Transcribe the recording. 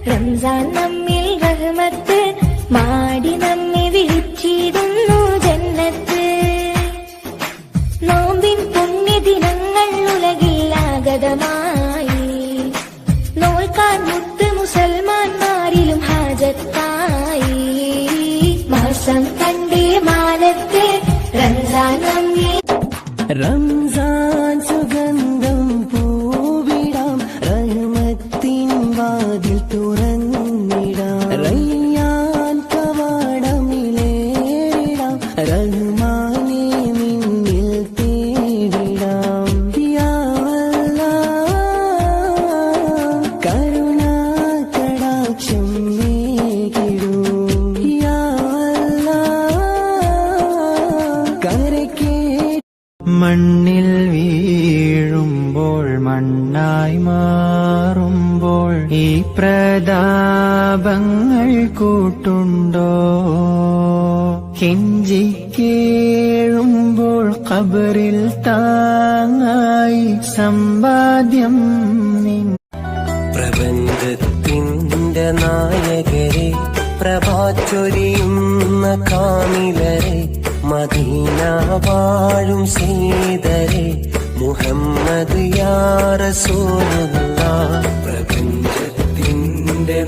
റംസാൻ നമ്മിൽ റഹ്മത്ത് മാടി നമ്മെ വിളിച്ചിടുന്നു ജന്നത്ത്. നോമ്പിൻ പുണ്യദിനങ്ങൾ ഉലകിൽ ആഗതമായി, നോൽക്കാൻ മുത്ത് മുസൽമാന്മാരിലും ഹാജത്തായി. മാസം കണ്ടേ മാനത്ത് റംസാൻ നമ്മെ റംസാൻ സുഗന്ധം പൂവിടാം, റഹ്മത്തിൻ വാതിൽ തുറന്നിടാം. റയ്യാൻ കവാടമിലേറിടാം, റഹ്മാനെ നിന്നിൽ തേടിടാം. യാ അല്ലാഹ് കരുണാകടാക്ഷം മേകിടും. യാ അല്ലാഹ് കരക്കേ മണ്ണിൽ വീഴുമ്പോൾ മണ്ണായി മാറുമ്പോൾ ഈ പ്രതാപങ്ങൾ കൂട്ടുണ്ടോ? കെഞ്ചിക്കേഴുമ്പോൾ ഖബറിൽ താങ്ങായി സമ്പാദ്യം നിൻ. പ്രപഞ്ചത്തിന്റെ നായകരെ, പ്രഭാചൊരിയുന്ന കാമിലരെ, മദീന വാഴും സീതരെ, മുഹമ്മദ് യാ റസൂലുള്ളാഹ്. പ്രപഞ്ചത്തിന്റെ